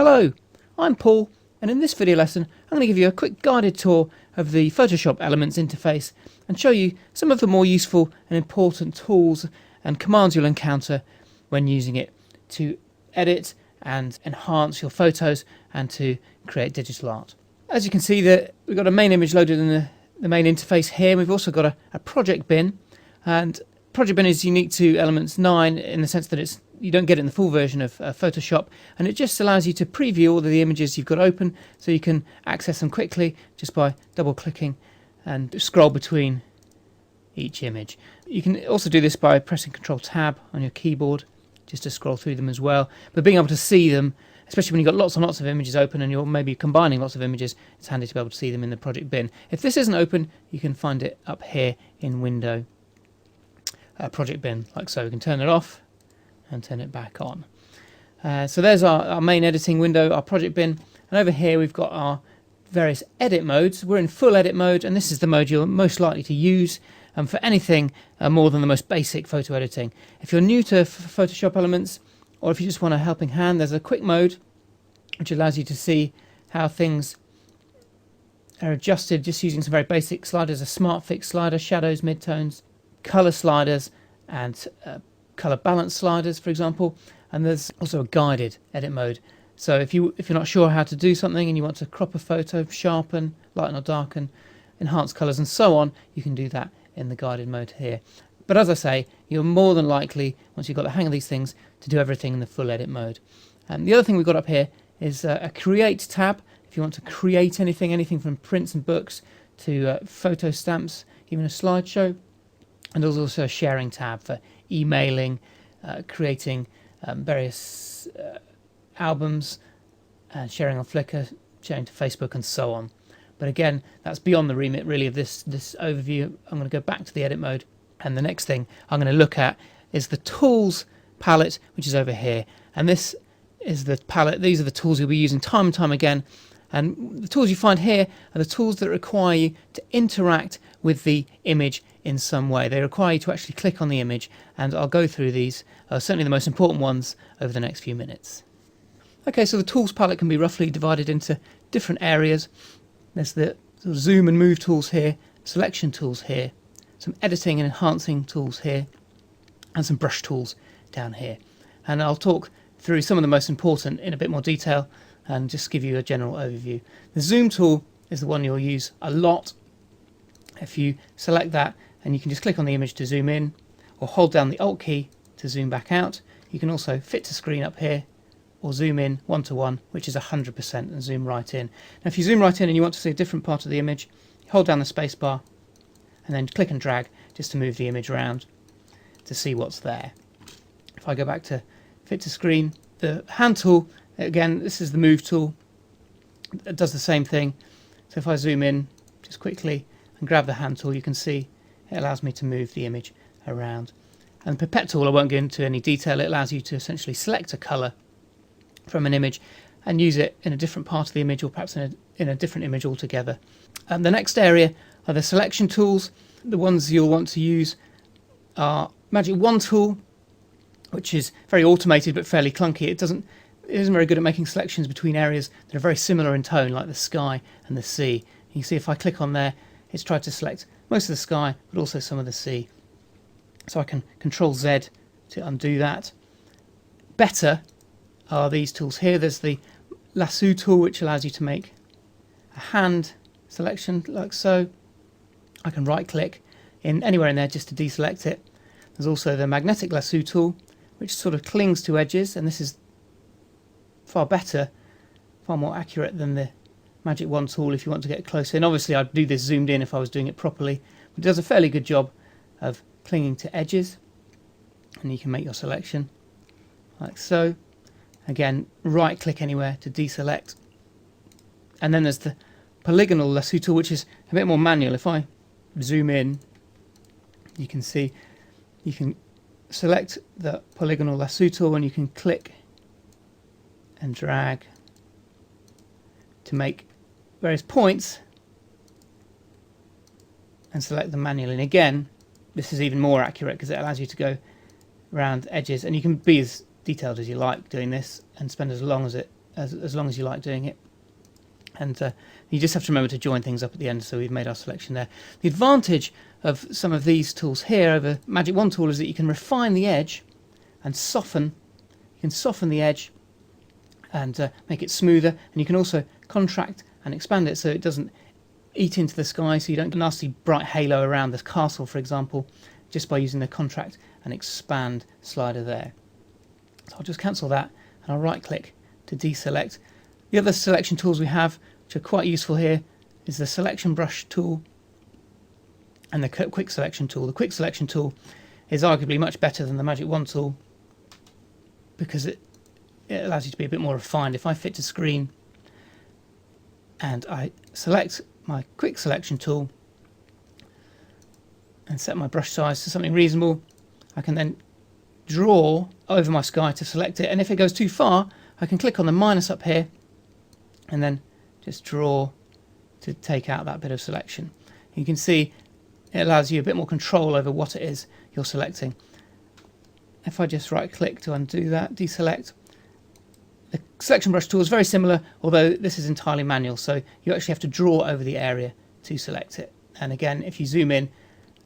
Hello, I'm Paul, and in this video lesson I'm going to give you a quick guided tour of the Photoshop Elements interface and show you some of the more useful and important tools and commands you'll encounter when using it to edit and enhance your photos and to create digital art. As you can see, we've got a main image loaded in the main interface here. We've also got a project bin, and project bin is unique to Elements 9 in the sense that you don't get it in the full version of Photoshop, and it just allows you to preview all of the images you've got open so you can access them quickly just by double clicking and scroll between each image. You can also do this by pressing Ctrl Tab on your keyboard just to scroll through them as well, but being able to see them, especially when you've got lots and lots of images open and you're maybe combining lots of images, it's handy to be able to see them in the project bin. If this isn't open, you can find it up here in Window, Project Bin, like so. We can turn it off and turn it back on. So there's our main editing window, our project bin, and over here we've got our various edit modes. We're in full edit mode, and this is the mode you're most likely to use for anything more than the most basic photo editing. If you're new to Photoshop Elements, or if you just want a helping hand, there's a quick mode which allows you to see how things are adjusted just using some very basic sliders: a Smart Fix slider, shadows, midtones, color sliders, and color balance sliders, for example. And there's also a guided edit mode. So if you're not sure how to do something and you want to crop a photo, sharpen, lighten or darken, enhance colors and so on, you can do that in the guided mode here. But as I say, you're more than likely, once you've got the hang of these things, to do everything in the full edit mode. And the other thing we've got up here is a Create tab. If you want to create anything from prints and books to photo stamps, even a slideshow. And there's also a Sharing tab for emailing, creating various albums, sharing on Flickr, sharing to Facebook and so on. But again, that's beyond the remit really of this overview. I'm going to go back to the edit mode, and the next thing I'm going to look at is the Tools palette, which is over here. And this is the palette. These are the tools you'll be using time and time again. And the tools you find here are the tools that require you to interact with the image in some way. They require you to actually click on the image, and I'll go through these, certainly the most important ones, over the next few minutes. Okay, so the tools palette can be roughly divided into different areas. There's the sort of zoom and move tools here, selection tools here, some editing and enhancing tools here, and some brush tools down here. And I'll talk through some of the most important in a bit more detail and just give you a general overview. The zoom tool is the one you'll use a lot. If you select that, and you can just click on the image to zoom in, or hold down the Alt key to zoom back out. You can also fit to screen up here, or zoom in 1:1, which is 100%, and zoom right in. Now if you zoom right in and you want to see a different part of the image, hold down the space bar and then click and drag just to move the image around to see what's there. If I go back to fit to screen, the hand tool, again, this is the move tool. It does the same thing. So if I zoom in just quickly and grab the hand tool, you can see it allows me to move the image around. And the pipette tool, I won't go into any detail. It allows you to essentially select a colour from an image and use it in a different part of the image, or perhaps in a different image altogether. The next area are the selection tools. The ones you'll want to use are Magic Wand tool, which is very automated but fairly clunky. It isn't very good at making selections between areas that are very similar in tone, like the sky and the sea. You can see if I click on there, it's tried to select most of the sky but also some of the sea. So I can Ctrl Z to undo that. Better are these tools here. There's the Lasso tool, which allows you to make a hand selection like so. I can right click in anywhere in there just to deselect it. There's also the Magnetic Lasso tool, which sort of clings to edges, and this is far better, far more accurate than the Magic Wand tool if you want to get closer. And obviously I'd do this zoomed in if I was doing it properly, but it does a fairly good job of clinging to edges, and you can make your selection like so. Again, right click anywhere to deselect. And then there's the Polygonal Lasso tool, which is a bit more manual. If I zoom in, you can see you can select the Polygonal Lasso tool and you can click and drag to make various points and select them manually. And again, this is even more accurate because it allows you to go around edges, and you can be as detailed as you like doing this and spend as long as it as long as you like doing it. And you just have to remember to join things up at the end, so we've made our selection there. The advantage of some of these tools here over Magic Wand tool is that you can refine the edge and soften. You can soften the edge and make it smoother, and you can also contract and expand it so it doesn't eat into the sky, so you don't get a nasty bright halo around the castle, for example, just by using the contract and expand slider there. So I'll just cancel that, and I'll right click to deselect. The other selection tools we have, which are quite useful here, is the selection brush tool and the quick selection tool. The quick selection tool is arguably much better than the Magic Wand tool because it allows you to be a bit more refined. If I fit to screen and I select my quick selection tool and set my brush size to something reasonable, I can then draw over my sky to select it, and if it goes too far I can click on the minus up here and then just draw to take out that bit of selection. You can see it allows you a bit more control over what it is you're selecting. If I just right click to undo that, deselect, the selection brush tool is very similar, although this is entirely manual, so you actually have to draw over the area to select it. And again, if you zoom in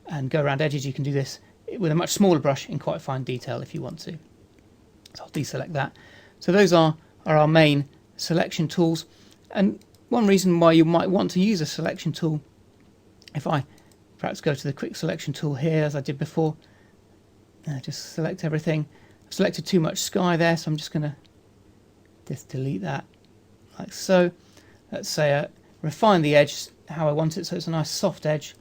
and go around edges, you can do this with a much smaller brush in quite fine detail if you want to. So I'll deselect that. So those are our main selection tools, and one reason why you might want to use a selection tool, if I perhaps go to the quick selection tool here as I did before, just select everything. I've selected too much sky there, so I'm just going to just delete that like so. Let's say refine the edge how I want it so it's a nice soft edge,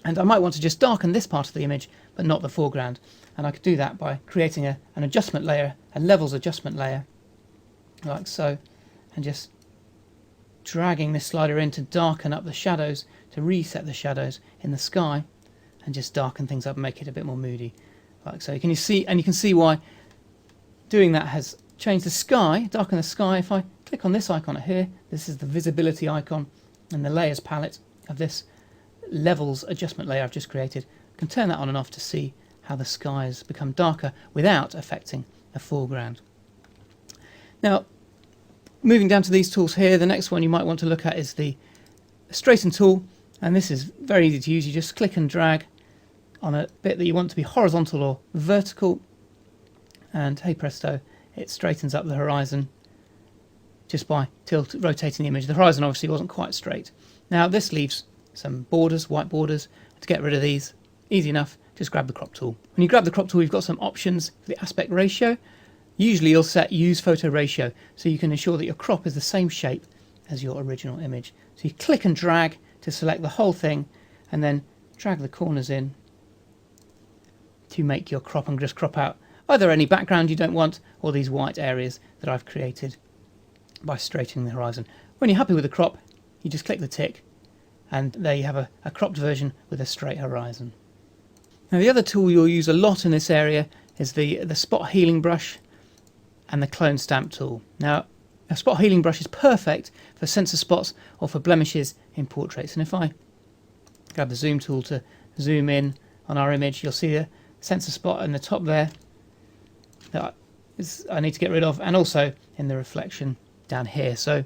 and I might want to just darken this part of the image but not the foreground, and I could do that by creating an adjustment layer, a levels adjustment layer like so, and just dragging this slider in to darken up the shadows, to reset the shadows in the sky and just darken things up and make it a bit more moody like so. Can you see, and you can see why doing that has changed the sky, darken the sky. If I click on this icon here, this is the visibility icon and the layers palette of this levels adjustment layer I've just created. I can turn that on and off to see how the skies become darker without affecting the foreground. Now, moving down to these tools here, the next one you might want to look at is the straighten tool, and this is very easy to use. You just click and drag on a bit that you want to be horizontal or vertical, and hey presto, it straightens up the horizon just by rotating the image. The horizon obviously wasn't quite straight. Now this leaves some borders, white borders. To get rid of these, easy enough, just grab the crop tool. When you grab the crop tool, you've got some options for the aspect ratio. Usually you'll set use photo ratio, so you can ensure that your crop is the same shape as your original image. So you click and drag to select the whole thing, and then drag the corners in to make your crop, and just crop out either any background you don't want or these white areas that I've created by straightening the horizon. When you're happy with the crop, you just click the tick, and there you have a cropped version with a straight horizon. Now the other tool you'll use a lot in this area is the spot healing brush and the clone stamp tool. Now a spot healing brush is perfect for sensor spots or for blemishes in portraits, and if I grab the zoom tool to zoom in on our image, you'll see a sensor spot in the top there that I need to get rid of, and also in the reflection down here. So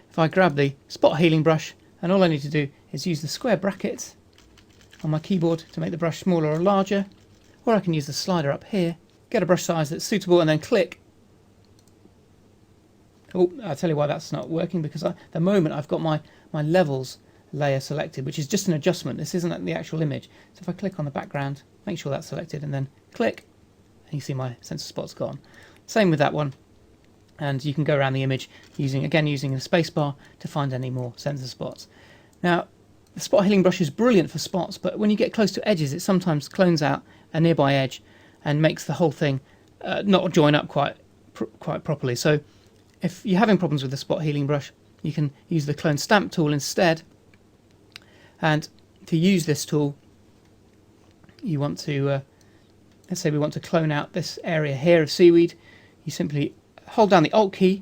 if I grab the spot healing brush, and all I need to do is use the square brackets on my keyboard to make the brush smaller or larger, or I can use the slider up here, get a brush size that's suitable, and then click. Oh, I'll tell you why that's not working, because at the moment I've got my levels layer selected, which is just an adjustment. This isn't the actual image. So if I click on the background, make sure that's selected, and then click, and you see my sensor spot's gone. Same with that one. And you can go around the image using the spacebar to find any more sensor spots. Now, the spot healing brush is brilliant for spots, but when you get close to edges, it sometimes clones out a nearby edge and makes the whole thing not join up quite properly. So if you're having problems with the spot healing brush, you can use the clone stamp tool instead. And to use this tool, you want to, let's say we want to clone out this area here of seaweed. You simply hold down the Alt key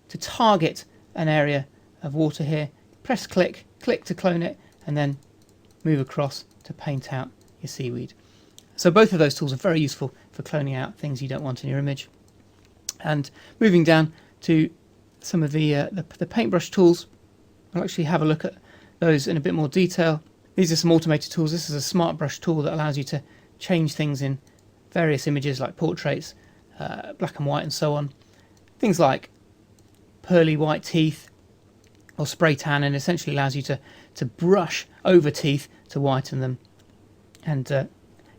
to target an area of water here, press click to clone it, and then move across to paint out your seaweed. So both of those tools are very useful for cloning out things you don't want in your image. And moving down to some of the paintbrush tools. I'll actually have a look at those in a bit more detail. These are some automated tools. This is a smart brush tool that allows you to change things in various images like portraits, black and white and so on. Things like pearly white teeth or spray tan, and essentially allows you to brush over teeth to whiten them. And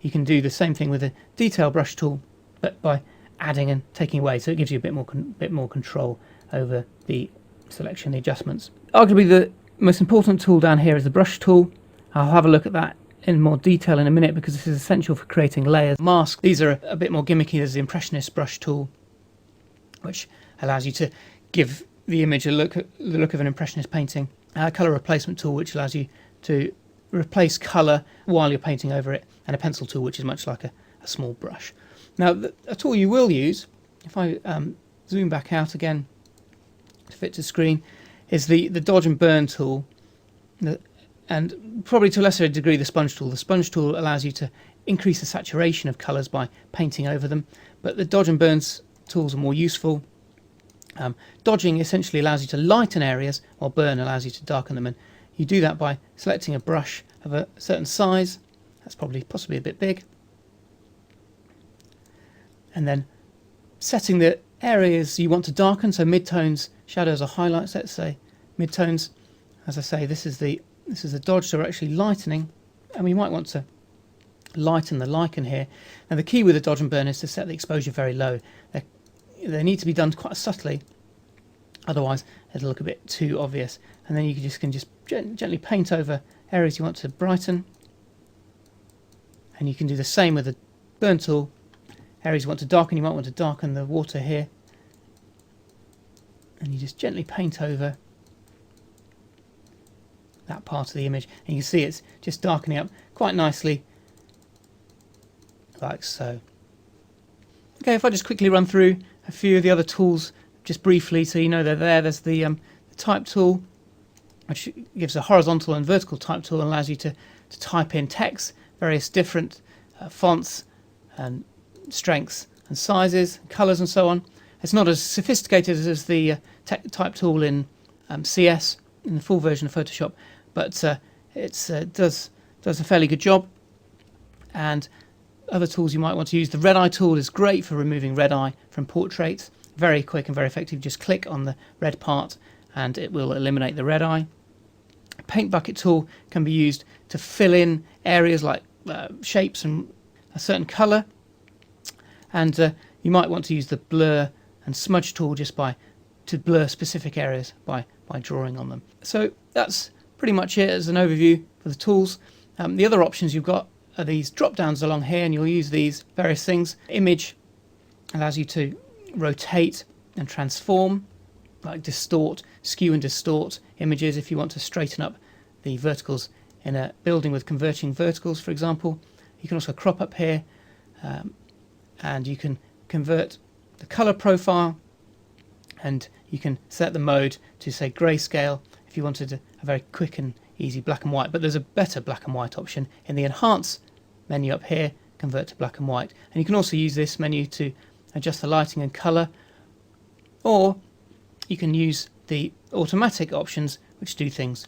you can do the same thing with a detail brush tool, but by adding and taking away, so it gives you a bit more control over the selection, the adjustments. Arguably the most important tool down here is the brush tool. I'll have a look at that in more detail in a minute because this is essential for creating layers. Masks, these are a bit more gimmicky. There's the Impressionist brush tool, which allows you to give the image the look of an Impressionist painting. Colour replacement tool, which allows you to replace colour while you're painting over it, and a pencil tool, which is much like a small brush. Now, a tool you will use, if I zoom back out again to fit to screen, is the dodge and burn tool, and probably to a lesser degree the sponge tool. The sponge tool allows you to increase the saturation of colours by painting over them, but the dodge and burns tools are more useful. Dodging essentially allows you to lighten areas, while burn allows you to darken them, and you do that by selecting a brush of a certain size. That's possibly a bit big, and then setting the areas you want to darken, so midtones, shadows or highlights. Let's say midtones. As I say, this is the dodge, so we're actually lightening, and we might want to lighten the lichen here. Now the key with the dodge and burn is to set the exposure very low. They need to be done quite subtly, otherwise it'll look a bit too obvious. And then you can just gently paint over areas you want to brighten, and you can do the same with the burn tool. Areas you want to darken, you might want to darken the water here, and you just gently paint over that part of the image, and you can see it's just darkening up quite nicely, like so. Okay, if I just quickly run through a few of the other tools just briefly, so you know they're there. There's the type tool, which gives a horizontal and vertical type tool and allows you to type in text, various different fonts and strengths and sizes, colours and so on. It's not as sophisticated as the type tool in CS, in the full version of Photoshop, but it does a fairly good job. And other tools you might want to use, the red eye tool is great for removing red eye from portraits. Very quick and very effective. Just click on the red part and it will eliminate the red eye. Paint bucket tool can be used to fill in areas like shapes and a certain colour. And you might want to use the blur and smudge tool just to blur specific areas by drawing on them. So that's pretty much it as an overview for the tools. The other options you've got are these drop downs along here, and you'll use these various things. Image allows you to rotate and transform, like distort, skew and distort images if you want to straighten up the verticals in a building with converging verticals, for example. You can also crop up here, and you can convert the color profile, and you can set the mode to, say, grayscale if you wanted a very quick and easy black and white. But there's a better black and white option in the enhance menu up here, convert to black and white. And you can also use this menu to adjust the lighting and color, or you can use the automatic options which do things.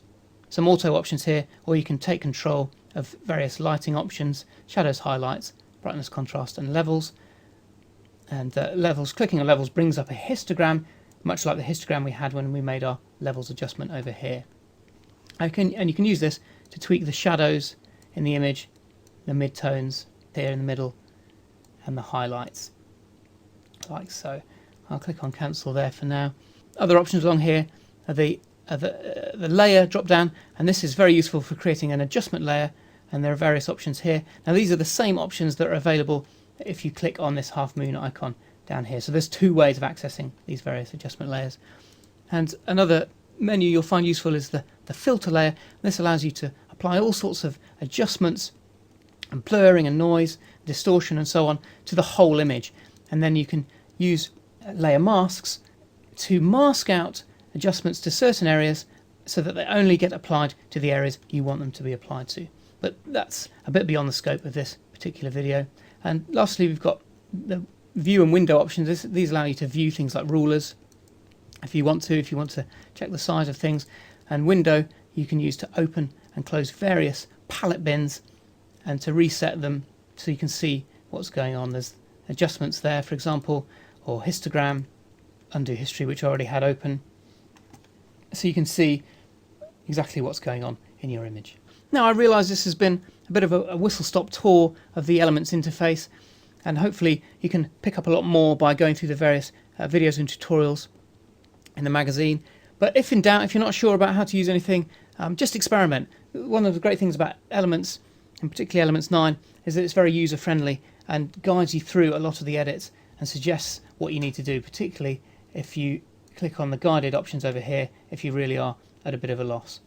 Some auto options here, or you can take control of various lighting options, shadows, highlights, brightness, contrast and levels. And levels, clicking on levels brings up a histogram, much like the histogram we had when we made our levels adjustment over here. And you can use this to tweak the shadows in the image, the midtones here in the middle, and the highlights, like so. I'll click on cancel there for now. Other options along here are the layer drop down, and this is very useful for creating an adjustment layer, and there are various options here. Now these are the same options that are available if you click on this half moon icon down here. So there's two ways of accessing these various adjustment layers. And another menu you'll find useful is the filter layer. This allows you to apply all sorts of adjustments and blurring and noise, distortion and so on to the whole image. And then you can use layer masks to mask out adjustments to certain areas so that they only get applied to the areas you want them to be applied to. But that's a bit beyond the scope of this particular video. And lastly, we've got the view and window options. These allow you to view things like rulers, if you want to check the size of things. And window you can use to open and close various palette bins and to reset them so you can see what's going on. There's adjustments there, for example, or histogram, undo history, which I already had open, so you can see exactly what's going on in your image. Now, I realise this has been a bit of a whistle-stop tour of the Elements interface, and hopefully you can pick up a lot more by going through the various videos and tutorials in the magazine. But if in doubt, if you're not sure about how to use anything, just experiment. One of the great things about Elements, and particularly Elements 9, is that it's very user-friendly and guides you through a lot of the edits and suggests what you need to do, particularly if you click on the guided options over here if you really are at a bit of a loss.